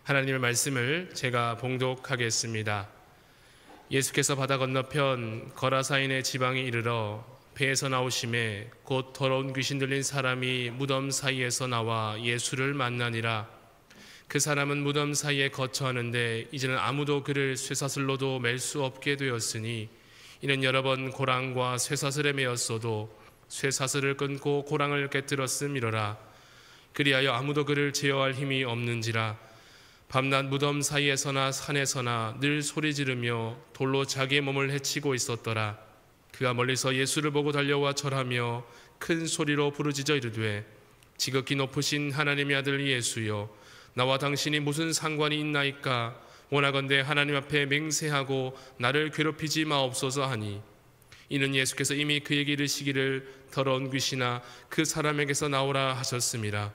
하나님의 말씀을 제가 봉독하겠습니다. 예수께서 바다 건너편 거라사인의 지방에 이르러 배에서 나오심에 곧 더러운 귀신 들린 사람이 무덤 사이에서 나와 예수를 만나니라. 그 사람은 무덤 사이에 거처하는데 이제는 아무도 그를 쇠사슬로도 맬 수 없게 되었으니 이는 여러 번 고랑과 쇠사슬에 매었어도 쇠사슬을 끊고 고랑을 깨뜨렸음이러라. 그리하여 아무도 그를 제어할 힘이 없는지라. 밤낮 무덤 사이에서나 산에서나 늘 소리 지르며 돌로 자기의 몸을 해치고 있었더라. 그가 멀리서 예수를 보고 달려와 절하며 큰 소리로 부르짖어 이르되 지극히 높으신 하나님의 아들 예수여, 나와 당신이 무슨 상관이 있나이까? 원하건대 하나님 앞에 맹세하고 나를 괴롭히지 마옵소서 하니, 이는 예수께서 이미 그에게 이르시기를 더러운 귀신아 그 사람에게서 나오라 하셨음이라.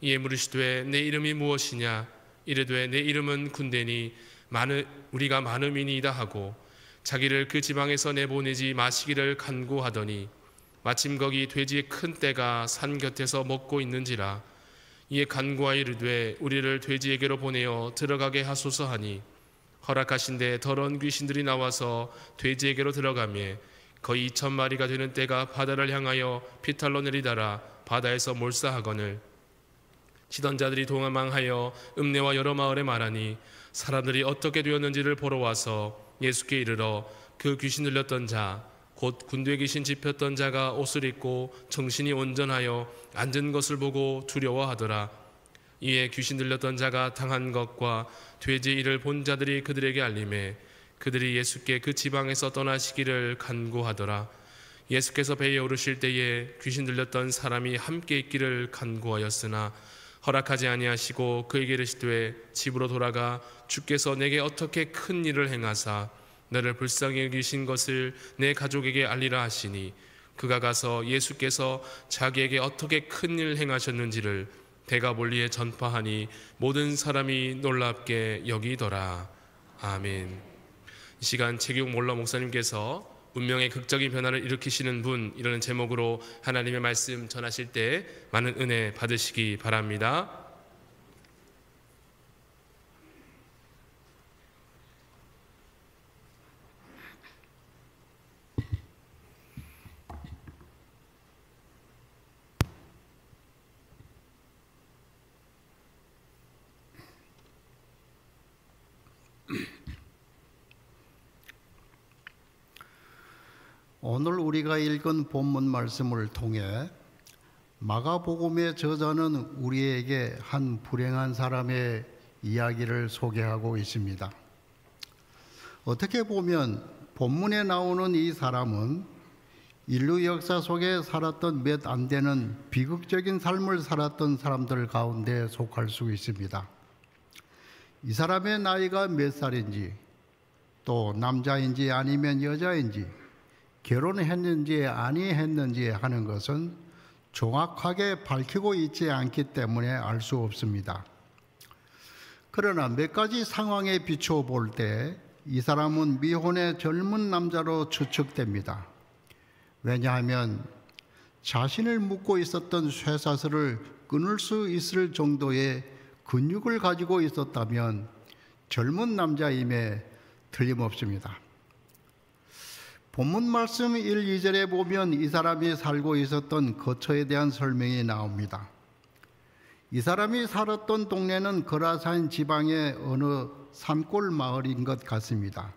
이에 물으시되 내 이름이 무엇이냐? 이르되 내 이름은 군대니 우리가 많음이니이다 하고 자기를 그 지방에서 내보내지 마시기를 간구하더니 마침 거기 돼지의 큰 떼가 산 곁에서 먹고 있는지라. 이에 간구하여 이르되 우리를 돼지에게로 보내어 들어가게 하소서 하니 허락하신데 더러운 귀신들이 나와서 돼지에게로 들어가매 거의 2,000마리가 되는 떼가 바다를 향하여 피탈로 내리다라 바다에서 몰사하거늘 치던 자들이 도망하여 읍내와 여러 마을에 말하니 사람들이 어떻게 되었는지를 보러 와서 예수께 이르러 그 귀신 들렸던 자 곧 군대 귀신 집혔던 자가 옷을 입고 정신이 온전하여 앉은 것을 보고 두려워하더라. 이에 귀신 들렸던 자가 당한 것과 돼지의 일을 본 자들이 그들에게 알림해 그들이 예수께 그 지방에서 떠나시기를 간구하더라. 예수께서 배에 오르실 때에 귀신 들렸던 사람이 함께 있기를 간구하였으나 허락하지 아니하시고 그에게 이르시되 집으로 돌아가 주께서 내게 어떻게 큰 일을 행하사 너를 불쌍히 여기신 것을 내 가족에게 알리라 하시니 그가 가서 예수께서 자기에게 어떻게 큰 일을 행하셨는지를 대가 멀리에 전파하니 모든 사람이 놀랍게 여기더라. 아멘. 이 시간 최기욱 몰라 목사님께서 운명의 극적인 변화를 일으키시는 분, 이라는 제목으로 하나님의 말씀 전하실 때 많은 은혜 받으시기 바랍니다. 오늘 우리가 읽은 본문 말씀을 통해 마가복음의 저자는 우리에게 한 불행한 사람의 이야기를 소개하고 있습니다. 어떻게 보면 본문에 나오는 이 사람은 인류 역사 속에 살았던 몇 안 되는 비극적인 삶을 살았던 사람들 가운데 속할 수 있습니다. 이 사람의 나이가 몇 살인지, 또 남자인지 아니면 여자인지, 결혼했는지 아니했는지 하는 것은 정확하게 밝히고 있지 않기 때문에 알 수 없습니다. 그러나 몇 가지 상황에 비추어 볼 때 이 사람은 미혼의 젊은 남자로 추측됩니다. 왜냐하면 자신을 묶고 있었던 쇠사슬을 끊을 수 있을 정도의 근육을 가지고 있었다면 젊은 남자임에 틀림없습니다. 본문 말씀 1, 2절에 보면 이 사람이 살고 있었던 거처에 대한 설명이 나옵니다. 이 사람이 살았던 동네는 거라사인 지방의 어느 산골 마을인 것 같습니다.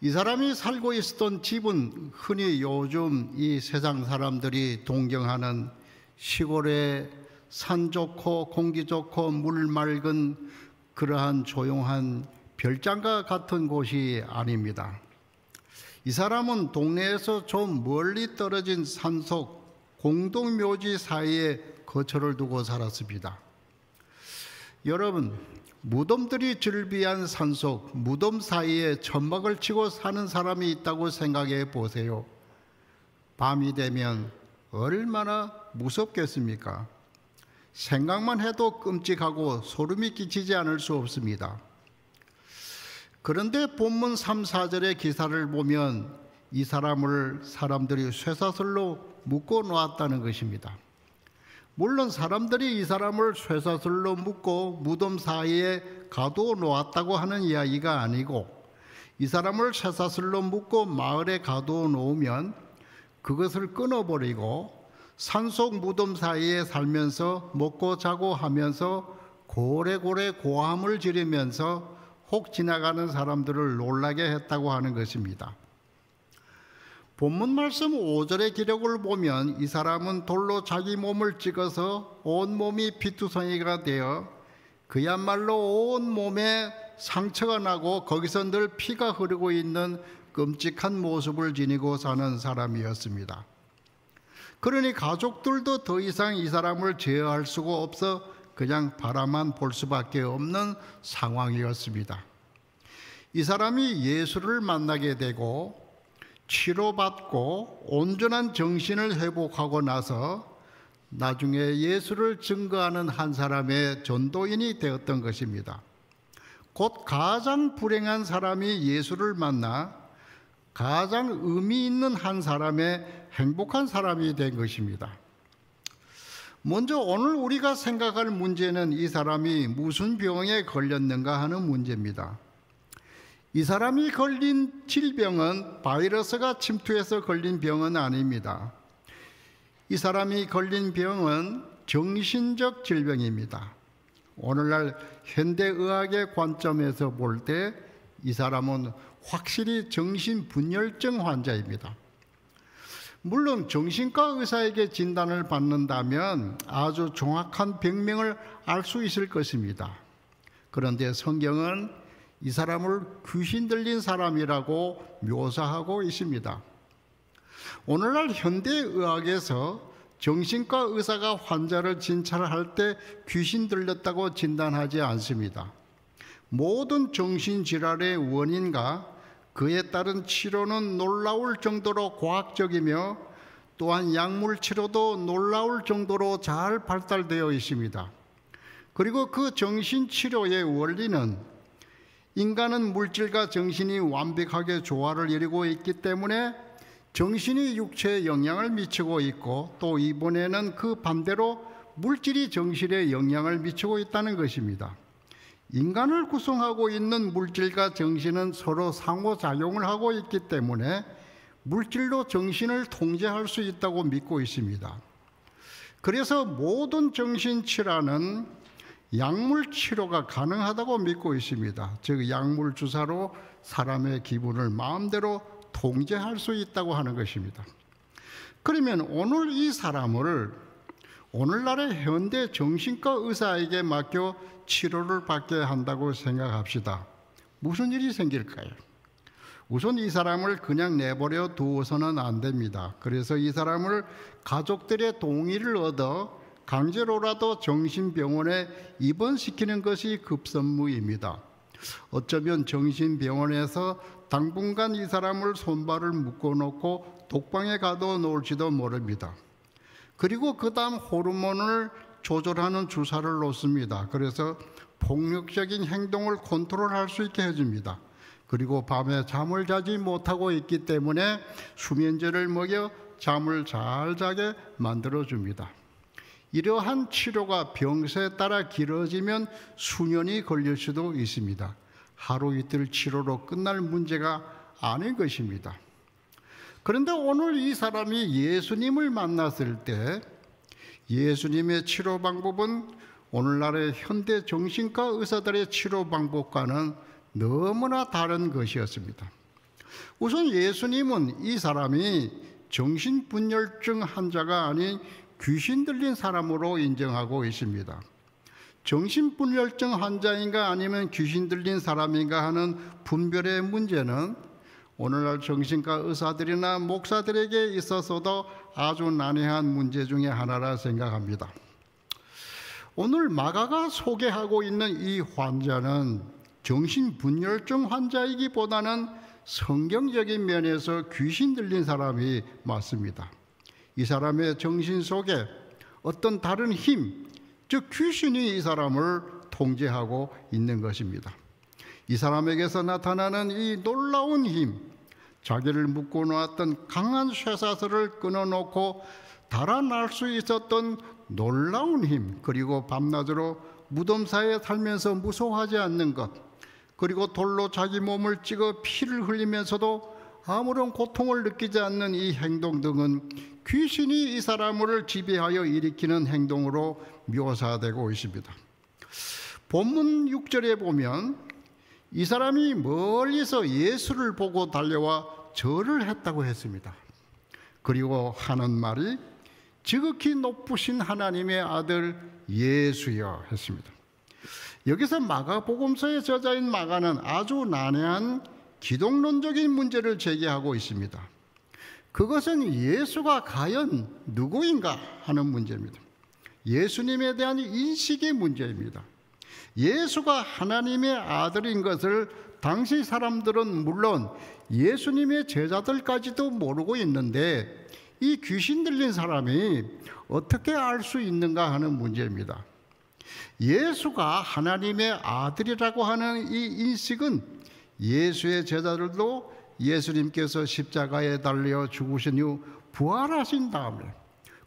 이 사람이 살고 있었던 집은 흔히 요즘 이 세상 사람들이 동경하는 시골의 산 좋고 공기 좋고 물 맑은 그러한 조용한 별장과 같은 곳이 아닙니다. 이 사람은 동네에서 좀 멀리 떨어진 산속 공동묘지 사이에 거처를 두고 살았습니다. 여러분, 무덤들이 즐비한 산속 무덤 사이에 천막을 치고 사는 사람이 있다고 생각해 보세요. 밤이 되면 얼마나 무섭겠습니까? 생각만 해도 끔찍하고 소름이 끼치지 않을 수 없습니다. 그런데 본문 3, 4절의 기사를 보면 이 사람을 사람들이 쇠사슬로 묶어 놓았다는 것입니다. 물론 사람들이 이 사람을 쇠사슬로 묶고 무덤 사이에 가두어 놓았다고 하는 이야기가 아니고, 이 사람을 쇠사슬로 묶고 마을에 가두어 놓으면 그것을 끊어버리고 산속 무덤 사이에 살면서 먹고 자고 하면서 고래고래 고함을 지르면서 혹 지나가는 사람들을 놀라게 했다고 하는 것입니다. 본문 말씀 5절의 기록을 보면 이 사람은 돌로 자기 몸을 찍어서 온몸이 피투성이가 되어 그야말로 온몸에 상처가 나고 거기서 늘 피가 흐르고 있는 끔찍한 모습을 지니고 사는 사람이었습니다. 그러니 가족들도 더 이상 이 사람을 제어할 수가 없어 그냥 바라만 볼 수밖에 없는 상황이었습니다. 이 사람이 예수를 만나게 되고 치료받고 온전한 정신을 회복하고 나서 나중에 예수를 증거하는 한 사람의 전도인이 되었던 것입니다. 곧 가장 불행한 사람이 예수를 만나 가장 의미 있는 한 사람의 행복한 사람이 된 것입니다. 먼저 오늘 우리가 생각할 문제는 이 사람이 무슨 병에 걸렸는가 하는 문제입니다. 이 사람이 걸린 질병은 바이러스가 침투해서 걸린 병은 아닙니다. 이 사람이 걸린 병은 정신적 질병입니다. 오늘날 현대의학의 관점에서 볼 때 이 사람은 확실히 정신분열증 환자입니다. 물론 정신과 의사에게 진단을 받는다면 아주 정확한 병명을 알 수 있을 것입니다. 그런데 성경은 이 사람을 귀신 들린 사람이라고 묘사하고 있습니다. 오늘날 현대의학에서 정신과 의사가 환자를 진찰할 때 귀신 들렸다고 진단하지 않습니다. 모든 정신질환의 원인과 그에 따른 치료는 놀라울 정도로 과학적이며 또한 약물 치료도 놀라울 정도로 잘 발달되어 있습니다. 그리고 그 정신치료의 원리는 인간은 물질과 정신이 완벽하게 조화를 이루고 있기 때문에 정신이 육체에 영향을 미치고 있고, 또 이번에는 그 반대로 물질이 정신에 영향을 미치고 있다는 것입니다. 인간을 구성하고 있는 물질과 정신은 서로 상호작용을 하고 있기 때문에 물질로 정신을 통제할 수 있다고 믿고 있습니다. 그래서 모든 정신질환은 약물 치료가 가능하다고 믿고 있습니다. 즉 약물 주사로 사람의 기분을 마음대로 통제할 수 있다고 하는 것입니다. 그러면 오늘 이 사람을 오늘날의 현대 정신과 의사에게 맡겨 치료를 받게 한다고 생각합시다. 무슨 일이 생길까요? 우선 이 사람을 그냥 내버려 두어서는 안 됩니다. 그래서 이 사람을 가족들의 동의를 얻어 강제로라도 정신병원에 입원시키는 것이 급선무입니다. 어쩌면 정신병원에서 당분간 이 사람을 손발을 묶어놓고 독방에 가둬 놓을지도 모릅니다. 그리고 그 다음 호르몬을 조절하는 주사를 놓습니다. 그래서 폭력적인 행동을 컨트롤할 수 있게 해줍니다. 그리고 밤에 잠을 자지 못하고 있기 때문에 수면제를 먹여 잠을 잘 자게 만들어줍니다. 이러한 치료가 병세에 따라 길어지면 수년이 걸릴 수도 있습니다. 하루 이틀 치료로 끝날 문제가 아닌 것입니다. 그런데 오늘 이 사람이 예수님을 만났을 때 예수님의 치료 방법은 오늘날의 현대 정신과 의사들의 치료 방법과는 너무나 다른 것이었습니다. 우선 예수님은 이 사람이 정신분열증 환자가 아닌 귀신 들린 사람으로 인정하고 있습니다. 정신분열증 환자인가 아니면 귀신 들린 사람인가 하는 분별의 문제는 오늘날 정신과 의사들이나 목사들에게 있어서도 아주 난해한 문제 중에 하나라 생각합니다. 오늘 마가가 소개하고 있는 이 환자는 정신분열증 환자이기보다는 성경적인 면에서 귀신 들린 사람이 맞습니다. 이 사람의 정신 속에 어떤 다른 힘, 즉 귀신이 이 사람을 통제하고 있는 것입니다. 이 사람에게서 나타나는 이 놀라운 힘, 자기를 묶어놓았던 강한 쇠사슬을 끊어놓고 달아날 수 있었던 놀라운 힘, 그리고 밤낮으로 무덤 사이에 살면서 무서워하지 않는 것, 그리고 돌로 자기 몸을 찍어 피를 흘리면서도 아무런 고통을 느끼지 않는 이 행동 등은 귀신이 이 사람을 지배하여 일으키는 행동으로 묘사되고 있습니다. 본문 6절에 보면 이 사람이 멀리서 예수를 보고 달려와 절을 했다고 했습니다. 그리고 하는 말이 지극히 높으신 하나님의 아들 예수여 했습니다. 여기서 마가복음서의 저자인 마가는 아주 난해한 기독론적인 문제를 제기하고 있습니다. 그것은 예수가 과연 누구인가 하는 문제입니다. 예수님에 대한 인식의 문제입니다. 예수가 하나님의 아들인 것을 당시 사람들은 물론 예수님의 제자들까지도 모르고 있는데 이 귀신 들린 사람이 어떻게 알 수 있는가 하는 문제입니다. 예수가 하나님의 아들이라고 하는 이 인식은 예수의 제자들도 예수님께서 십자가에 달려 죽으신 후 부활하신 다음에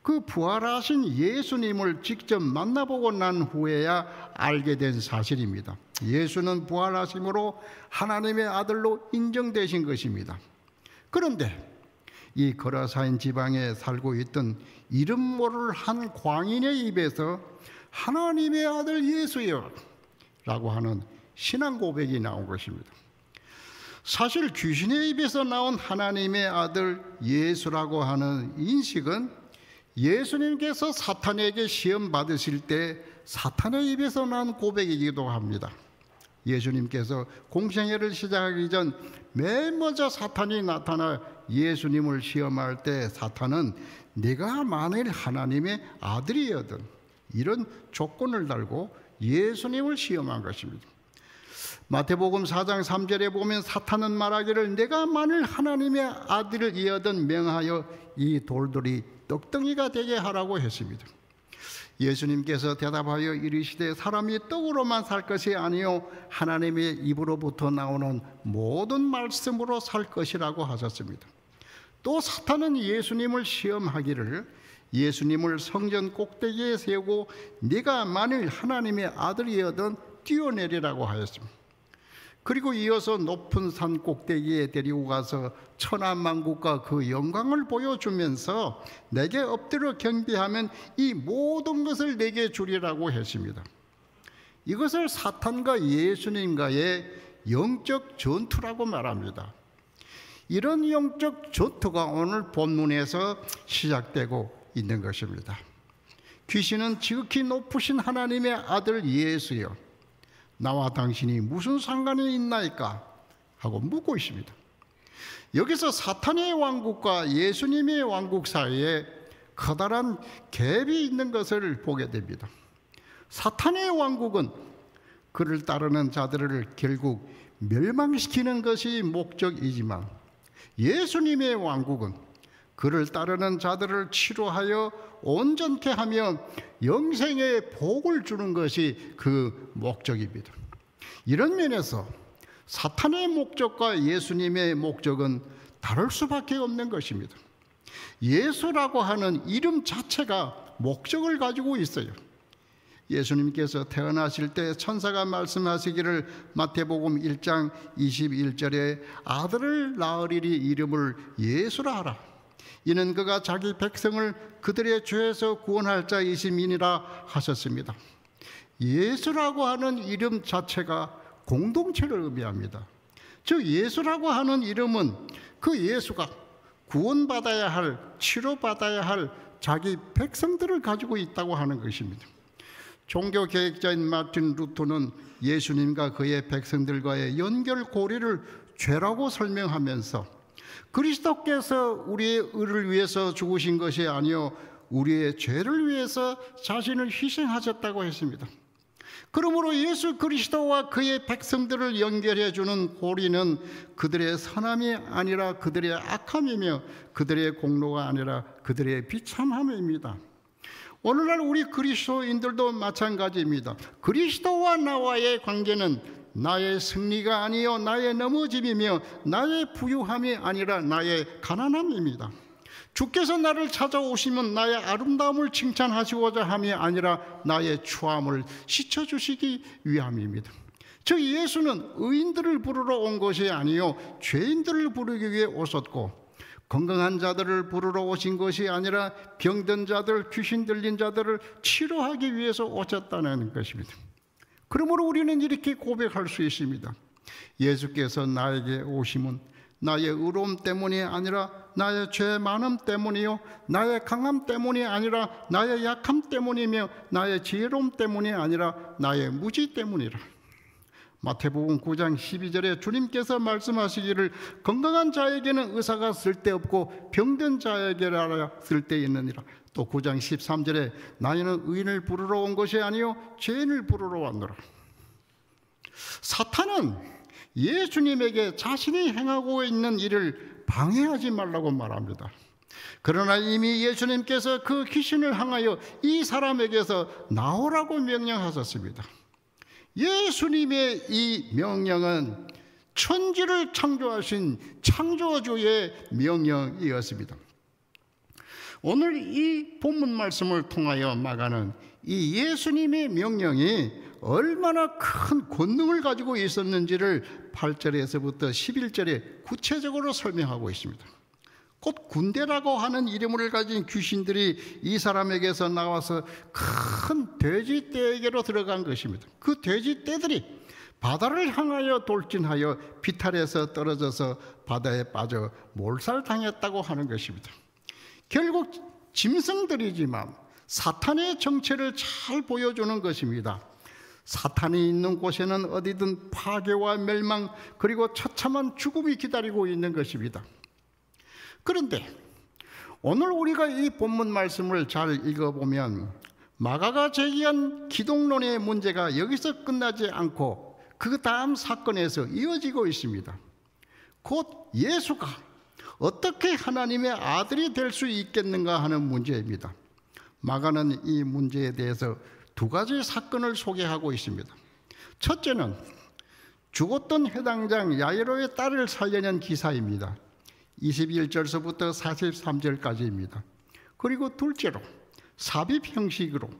그 부활하신 예수님을 직접 만나보고 난 후에야 알게 된 사실입니다. 예수는 부활하심으로 하나님의 아들로 인정되신 것입니다. 그런데 이 거라사인 지방에 살고 있던 이름 모를 한 광인의 입에서 하나님의 아들 예수여 라고 하는 신앙 고백이 나온 것입니다. 사실 귀신의 입에서 나온 하나님의 아들 예수라고 하는 인식은 예수님께서 사탄에게 시험 받으실 때 사탄의 입에서 난 고백이기도 합니다. 예수님께서 공생애를 시작하기 전 맨 먼저 사탄이 나타나 예수님을 시험할 때 사탄은 네가 만일 하나님의 아들이거든 이런 조건을 달고 예수님을 시험한 것입니다. 마태복음 4장 3절에 보면 사탄은 말하기를 내가 만일 하나님의 아들이거든 명하여 이 돌들이 떡덩이가 되게 하라고 했습니다. 예수님께서 대답하여 이르시되 사람이 떡으로만 살 것이 아니요 하나님의 입으로부터 나오는 모든 말씀으로 살 것이라고 하셨습니다. 또 사탄은 예수님을 시험하기를 예수님을 성전 꼭대기에 세우고 네가 만일 하나님의 아들이거든 뛰어내리라고 하였습니다. 그리고 이어서 높은 산 꼭대기에 데리고 가서 천하만국과 그 영광을 보여주면서 내게 엎드려 경배하면 이 모든 것을 내게 주리라고 했습니다. 이것을 사탄과 예수님과의 영적 전투라고 말합니다. 이런 영적 전투가 오늘 본문에서 시작되고 있는 것입니다. 귀신은 지극히 높으신 하나님의 아들 예수여 나와 당신이 무슨 상관이 있나이까 하고 묻고 있습니다. 여기서 사탄의 왕국과 예수님의 왕국 사이에 커다란 갭이 있는 것을 보게 됩니다. 사탄의 왕국은 그를 따르는 자들을 결국 멸망시키는 것이 목적이지만 예수님의 왕국은 그를 따르는 자들을 치료하여 온전케 하며 영생의 복을 주는 것이 그 목적입니다. 이런 면에서 사탄의 목적과 예수님의 목적은 다를 수밖에 없는 것입니다. 예수라고 하는 이름 자체가 목적을 가지고 있어요. 예수님께서 태어나실 때 천사가 말씀하시기를 마태복음 1장 21절에 아들을 낳으리니 이름을 예수라 하라. 이는 그가 자기 백성을 그들의 죄에서 구원할 자이심이니라 하셨습니다. 예수라고 하는 이름 자체가 공동체를 의미합니다. 즉 예수라고 하는 이름은 그 예수가 구원받아야 할, 치료받아야 할 자기 백성들을 가지고 있다고 하는 것입니다. 종교개혁자인 마틴 루터는 예수님과 그의 백성들과의 연결고리를 죄라고 설명하면서 그리스도께서 우리의 의를 위해서 죽으신 것이 아니요 우리의 죄를 위해서 자신을 희생하셨다고 했습니다. 그러므로 예수 그리스도와 그의 백성들을 연결해 주는 고리는 그들의 선함이 아니라 그들의 악함이며 그들의 공로가 아니라 그들의 비참함입니다. 오늘날 우리 그리스도인들도 마찬가지입니다. 그리스도와 나와의 관계는 나의 승리가 아니요 나의 넘어짐이며 나의 부유함이 아니라 나의 가난함입니다. 주께서 나를 찾아오시면 나의 아름다움을 칭찬하시고자 함이 아니라 나의 추함을 씻어주시기 위함입니다. 즉 예수는 의인들을 부르러 온 것이 아니요 죄인들을 부르기 위해 오셨고, 건강한 자들을 부르러 오신 것이 아니라 병든 자들, 귀신 들린 자들을 치료하기 위해서 오셨다는 것입니다. 그러므로 우리는 이렇게 고백할 수 있습니다. 예수께서 나에게 오심은 나의 의로움 때문이 아니라 나의 죄 많음 때문이요, 나의 강함 때문이 아니라 나의 약함 때문이며, 나의 지혜로움 때문이 아니라 나의 무지 때문이라. 마태복음 9장 12절에 주님께서 말씀하시기를 건강한 자에게는 의사가 쓸데없고 병든 자에게라 쓸데있느니라. 또 9장 13절에 나는 의인을 부르러 온 것이 아니요 죄인을 부르러 왔노라. 사탄은 예수님에게 자신이 행하고 있는 일을 방해하지 말라고 말합니다. 그러나 이미 예수님께서 그 귀신을 향하여 이 사람에게서 나오라고 명령하셨습니다. 예수님의 이 명령은 천지를 창조하신 창조주의 명령이었습니다. 오늘 이 본문 말씀을 통하여 마가는 이 예수님의 명령이 얼마나 큰 권능을 가지고 있었는지를 8절에서부터 11절에 구체적으로 설명하고 있습니다. 곧 군대라고 하는 이름을 가진 귀신들이 이 사람에게서 나와서 큰 돼지떼에게로 들어간 것입니다. 그 돼지떼들이 바다를 향하여 돌진하여 비탈에서 떨어져서 바다에 빠져 몰살당했다고 하는 것입니다. 결국 짐승들이지만 사탄의 정체를 잘 보여주는 것입니다. 사탄이 있는 곳에는 어디든 파괴와 멸망, 그리고 처참한 죽음이 기다리고 있는 것입니다. 그런데 오늘 우리가 이 본문 말씀을 잘 읽어보면 마가가 제기한 기독론의 문제가 여기서 끝나지 않고 그 다음 사건에서 이어지고 있습니다. 곧 예수가 어떻게 하나님의 아들이 될 수 있겠는가 하는 문제입니다. 마가는 이 문제에 대해서 두 가지 사건을 소개하고 있습니다. 첫째는 죽었던 회당장 야이로의 딸을 살려낸 기사입니다. 21절서부터 43절까지입니다. 그리고 둘째로 삽입 형식으로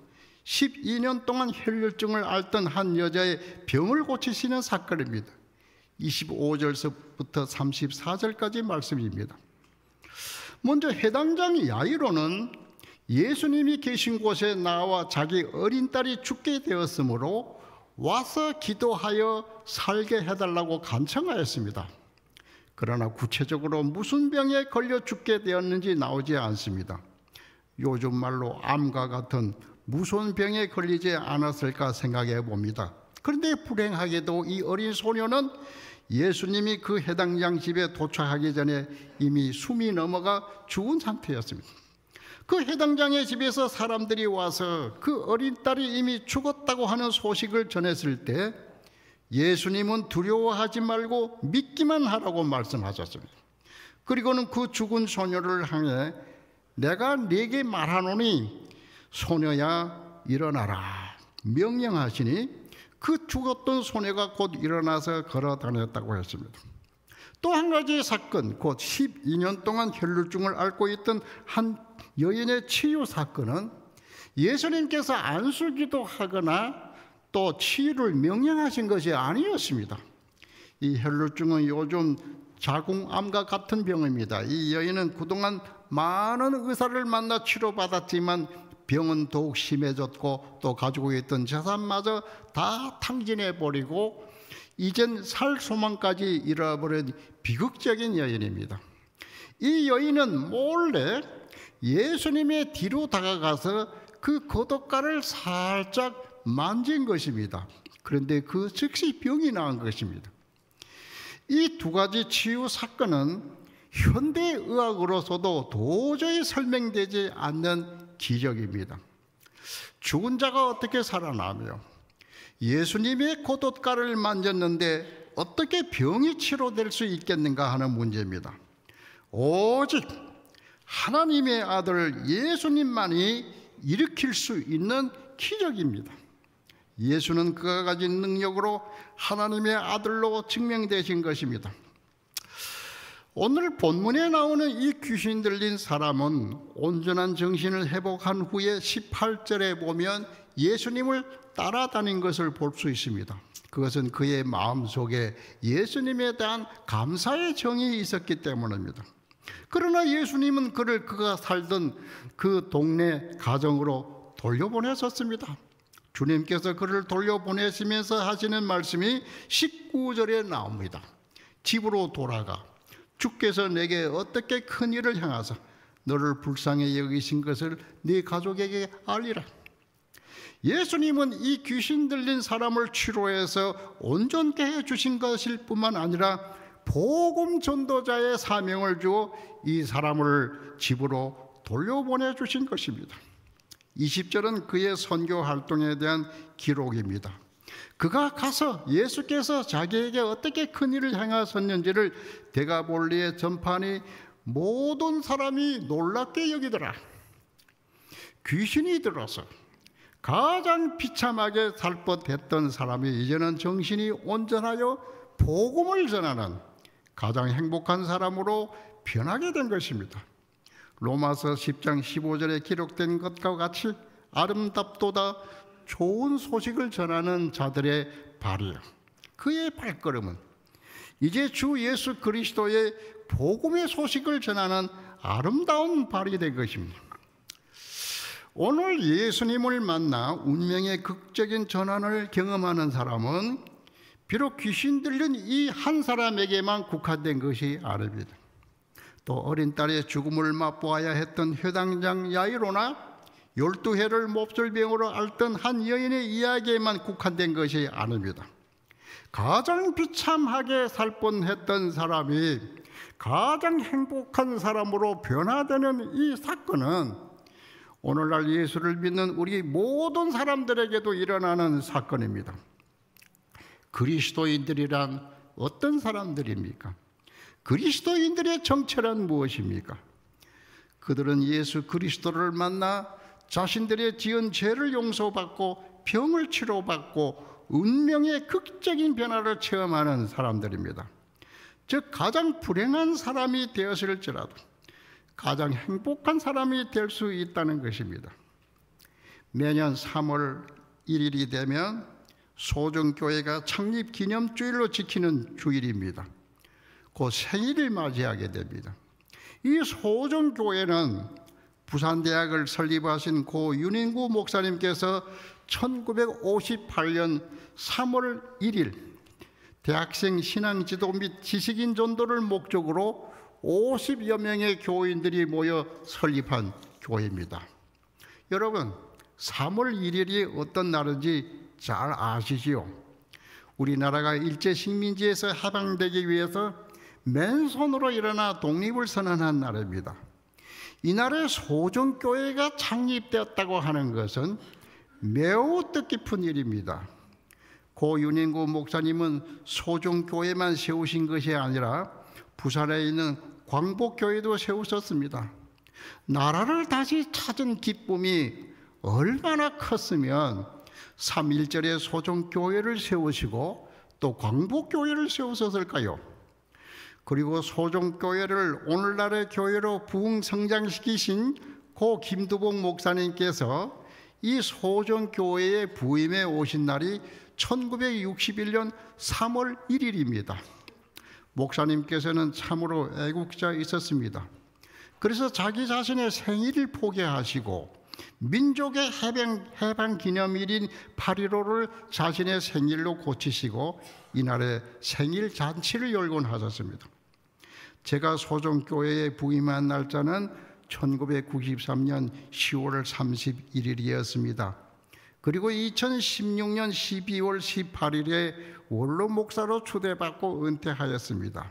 12년 동안 혈류증을 앓던 한 여자의 병을 고치시는 사건입니다. 25절서부터 34절까지 말씀입니다. 먼저 해당장 야이로는 예수님이 계신 곳에 나와 자기 어린 딸이 죽게 되었으므로 와서 기도하여 살게 해달라고 간청하였습니다. 그러나 구체적으로 무슨 병에 걸려 죽게 되었는지 나오지 않습니다. 요즘 말로 암과 같은 무서운 병에 걸리지 않았을까 생각해 봅니다. 그런데 불행하게도 이 어린 소녀는 예수님이 그 해당장 집에 도착하기 전에 이미 숨이 넘어가 죽은 상태였습니다. 그 해당장의 집에서 사람들이 와서 그 어린 딸이 이미 죽었다고 하는 소식을 전했을 때 예수님은 두려워하지 말고 믿기만 하라고 말씀하셨습니다. 그리고는 그 죽은 소녀를 향해 내가 네게 말하노니 소녀야 일어나라 명령하시니 그 죽었던 소녀가 곧 일어나서 걸어 다녔다고 했습니다. 또 한 가지 사건, 곧 12년 동안 혈루증을 앓고 있던 한 여인의 치유 사건은 예수님께서 안수기도 하거나 또 치유를 명령하신 것이 아니었습니다. 이 혈루증은 요즘 자궁암과 같은 병입니다. 이 여인은 그동안 많은 의사를 만나 치료받았지만 병은 더욱 심해졌고 또 가지고 있던 재산마저 다 탕진해버리고 이젠 살 소망까지 잃어버린 비극적인 여인입니다. 이 여인은 몰래 예수님의 뒤로 다가가서 그 고독가를 살짝 만진 것입니다. 그런데 그 즉시 병이 나은 것입니다. 이 두 가지 치유 사건은 현대의학으로서도 도저히 설명되지 않는 기적입니다. 죽은 자가 어떻게 살아나며 예수님의 고독가를 만졌는데 어떻게 병이 치료될 수 있겠는가 하는 문제입니다. 오직 하나님의 아들 예수님만이 일으킬 수 있는 기적입니다. 예수는 그가 가진 능력으로 하나님의 아들로 증명되신 것입니다. 오늘 본문에 나오는 이 귀신 들린 사람은 온전한 정신을 회복한 후에 18절에 보면 예수님을 따라다닌 것을 볼 수 있습니다. 그것은 그의 마음속에 예수님에 대한 감사의 정이 있었기 때문입니다. 그러나 예수님은 그를 그가 살던 그 동네 가정으로 돌려보내셨습니다. 주님께서 그를 돌려보내시면서 하시는 말씀이 19절에 나옵니다. 집으로 돌아가 주께서 내게 어떻게 큰 일을 행하사 너를 불쌍히 여기신 것을 네 가족에게 알리라. 예수님은 이 귀신 들린 사람을 치료해서 온전케 해주신 것일 뿐만 아니라 복음 전도자의 사명을 주어 이 사람을 집으로 돌려보내 주신 것입니다. 20절은 그의 선교 활동에 대한 기록입니다. 그가 가서 예수께서 자기에게 어떻게 큰 일을 행하셨는지를 데가볼리에 전파하니 모든 사람이 놀랍게 여기더라. 귀신이 들어서 가장 비참하게 살 뻔했던 사람이 이제는 정신이 온전하여 복음을 전하는 가장 행복한 사람으로 변하게 된 것입니다. 로마서 10장 15절에 기록된 것과 같이 아름답도다 좋은 소식을 전하는 자들의 발이요, 그의 발걸음은 이제 주 예수 그리스도의 복음의 소식을 전하는 아름다운 발이 된 것입니다. 오늘 예수님을 만나 운명의 극적인 전환을 경험하는 사람은 비록 귀신 들린 이 한 사람에게만 국한된 것이 아닙니다. 또 어린 딸의 죽음을 맛보아야 했던 회당장 야이로나 12해를 몹쓸병으로 앓던 한 여인의 이야기에만 국한된 것이 아닙니다. 가장 비참하게 살 뻔했던 사람이 가장 행복한 사람으로 변화되는 이 사건은 오늘날 예수를 믿는 우리 모든 사람들에게도 일어나는 사건입니다. 그리스도인들이란 어떤 사람들입니까? 그리스도인들의 정체란 무엇입니까? 그들은 예수 그리스도를 만나 자신들의 지은 죄를 용서받고 병을 치료받고 운명의 극적인 변화를 체험하는 사람들입니다. 즉 가장 불행한 사람이 되었을지라도 가장 행복한 사람이 될 수 있다는 것입니다. 매년 3월 1일이 되면 소정교회가 창립 기념주일로 지키는 주일입니다. 그 생일을 맞이하게 됩니다. 이 소정교회는 부산대학을 설립하신 고 윤인구 목사님께서 1958년 3월 1일 대학생 신앙지도 및 지식인 전도를 목적으로 50여 명의 교인들이 모여 설립한 교회입니다. 여러분, 3월 1일이 어떤 날인지 잘 아시지요? 우리나라가 일제 식민지에서 해방되기 위해서 맨손으로 일어나 독립을 선언한 날입니다. 이날에 소정교회가 창립되었다고 하는 것은 매우 뜻깊은 일입니다. 고 윤인구 목사님은 소정교회만 세우신 것이 아니라 부산에 있는 광복교회도 세우셨습니다. 나라를 다시 찾은 기쁨이 얼마나 컸으면 3.1절에 소정교회를 세우시고 또 광복교회를 세우셨을까요? 그리고 소정교회를 오늘날의 교회로 부흥성장시키신 고 김두봉 목사님께서 이 소정교회의 부임에 오신 날이 1961년 3월 1일입니다. 목사님께서는 참으로 애국자이셨습니다. 그래서 자기 자신의 생일을 포기하시고 민족의 해방기념일인 8.15를 자신의 생일로 고치시고 이날에 생일 잔치를 열곤 하셨습니다. 제가 소정교회에 부임한 날짜는 1993년 10월 31일이었습니다. 그리고 2016년 12월 18일에 원로 목사로 초대받고 은퇴하였습니다.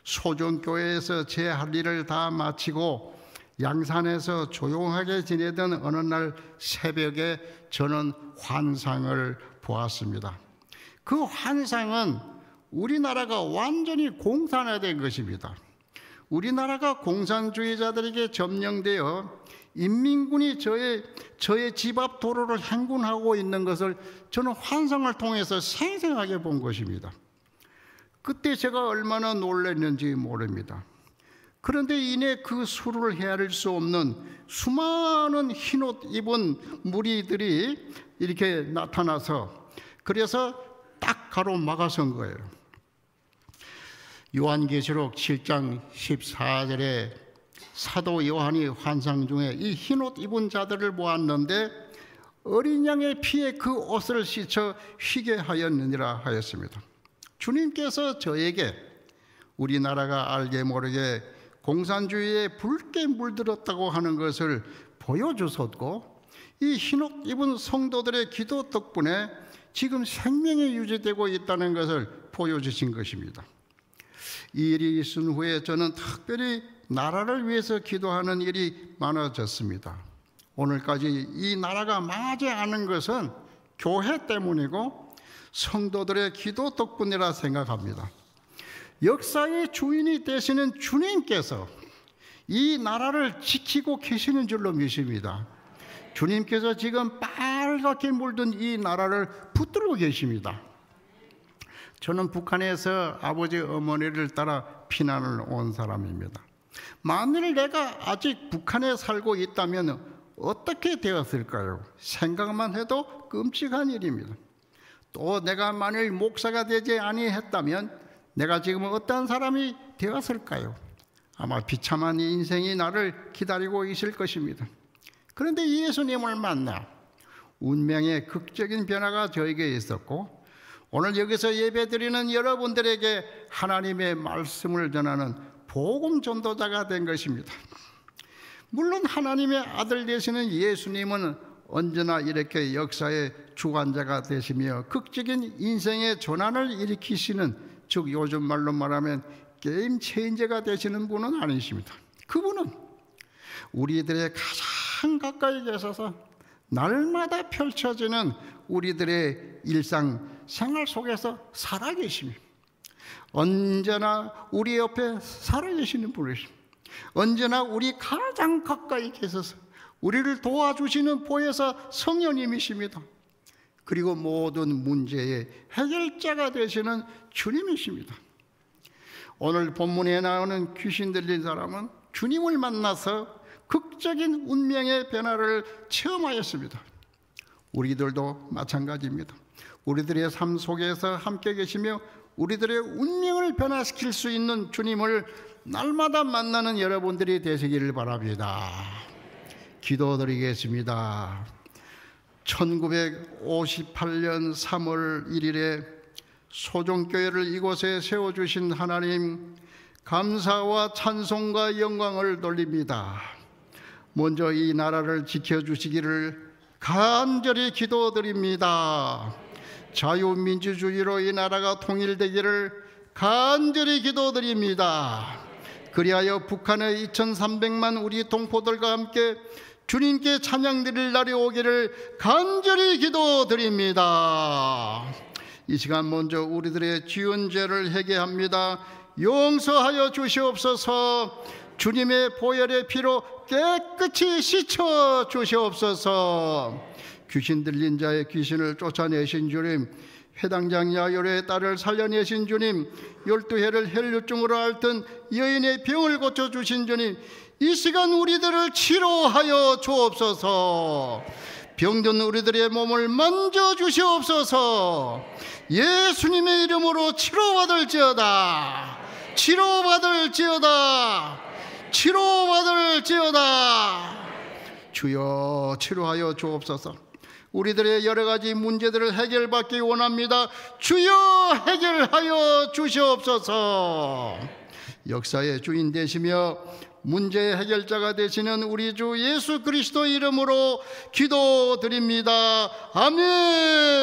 소정교회에서 제 할 일을 다 마치고 양산에서 조용하게 지내던 어느 날 새벽에 저는 환상을 보았습니다. 그 환상은 우리나라가 완전히 공산화된 것입니다. 우리나라가 공산주의자들에게 점령되어 인민군이 저의 집 앞 도로를 행군하고 있는 것을 저는 환상을 통해서 생생하게 본 것입니다. 그때 제가 얼마나 놀랐는지 모릅니다. 그런데 이내 그 수를 헤아릴 수 없는 수많은 흰옷 입은 무리들이 이렇게 나타나서 그래서 딱 가로막아선 거예요. 요한계시록 7장 14절에 사도 요한이 환상 중에 이 흰옷 입은 자들을 보았는데 어린 양의 피에 그 옷을 씻어 휘게 하였느니라 하였습니다. 주님께서 저에게 우리나라가 알게 모르게 공산주의에 붉게 물들었다고 하는 것을 보여주셨고 이 흰옷 입은 성도들의 기도 덕분에 지금 생명이 유지되고 있다는 것을 보여주신 것입니다. 이 일이 있은 후에 저는 특별히 나라를 위해서 기도하는 일이 많아졌습니다. 오늘까지 이 나라가 망하지 않은 것은 교회 때문이고 성도들의 기도 덕분이라 생각합니다. 역사의 주인이 되시는 주님께서 이 나라를 지키고 계시는 줄로 믿습니다. 주님께서 지금 빨갛게 물든 이 나라를 붙들고 계십니다. 저는 북한에서 아버지 어머니를 따라 피난을 온 사람입니다. 만일 내가 아직 북한에 살고 있다면 어떻게 되었을까요? 생각만 해도 끔찍한 일입니다. 또 내가 만일 목사가 되지 아니했다면 내가 지금 어떤 사람이 되었을까요? 아마 비참한 인생이 나를 기다리고 있을 것입니다. 그런데 예수님을 만나 운명의 극적인 변화가 저에게 있었고 오늘 여기서 예배드리는 여러분들에게 하나님의 말씀을 전하는 복음 전도자가 된 것입니다. 물론 하나님의 아들 되시는 예수님은 언제나 이렇게 역사의 주관자가 되시며 극적인 인생의 전환을 일으키시는, 즉 요즘 말로 말하면 게임 체인저가 되시는 분은 아니십니다. 그분은 우리들의 가장 가까이 계셔서 날마다 펼쳐지는 우리들의 일상 생활 속에서 살아계십니다. 언제나 우리 옆에 살아계시는 분이십니다. 언제나 우리 가장 가까이 계셔서 우리를 도와주시는 보혜사 성령님이십니다. 그리고 모든 문제의 해결자가 되시는 주님이십니다. 오늘 본문에 나오는 귀신 들린 사람은 주님을 만나서 극적인 운명의 변화를 체험하였습니다. 우리들도 마찬가지입니다. 우리들의 삶 속에서 함께 계시며 우리들의 운명을 변화시킬 수 있는 주님을 날마다 만나는 여러분들이 되시기를 바랍니다. 기도드리겠습니다. 1958년 3월 1일에 소종교회를 이곳에 세워주신 하나님, 감사와 찬송과 영광을 돌립니다. 먼저 이 나라를 지켜주시기를 간절히 기도드립니다. 자유민주주의로 이 나라가 통일되기를 간절히 기도드립니다. 그리하여 북한의 2300만 우리 동포들과 함께 주님께 찬양드릴 날이 오기를 간절히 기도드립니다. 이 시간 먼저 우리들의 지은 죄를 회개합니다. 용서하여 주시옵소서. 주님의 보혈의 피로 깨끗이 씻어 주시옵소서. 귀신 들린 자의 귀신을 쫓아내신 주님, 회당장 야요르의 딸을 살려내신 주님, 12해를 혈류증으로 앓던 여인의 병을 고쳐주신 주님, 이 시간 우리들을 치료하여 주옵소서. 병든 우리들의 몸을 만져주시옵소서. 예수님의 이름으로 치료받을지어다. 치료받을지어다. 치료받을지어다. 주여 치료하여 주옵소서. 우리들의 여러 가지 문제들을 해결받기 원합니다. 주여 해결하여 주시옵소서. 역사의 주인 되시며 문제의 해결자가 되시는 우리 주 예수 그리스도 이름으로 기도드립니다. 아멘.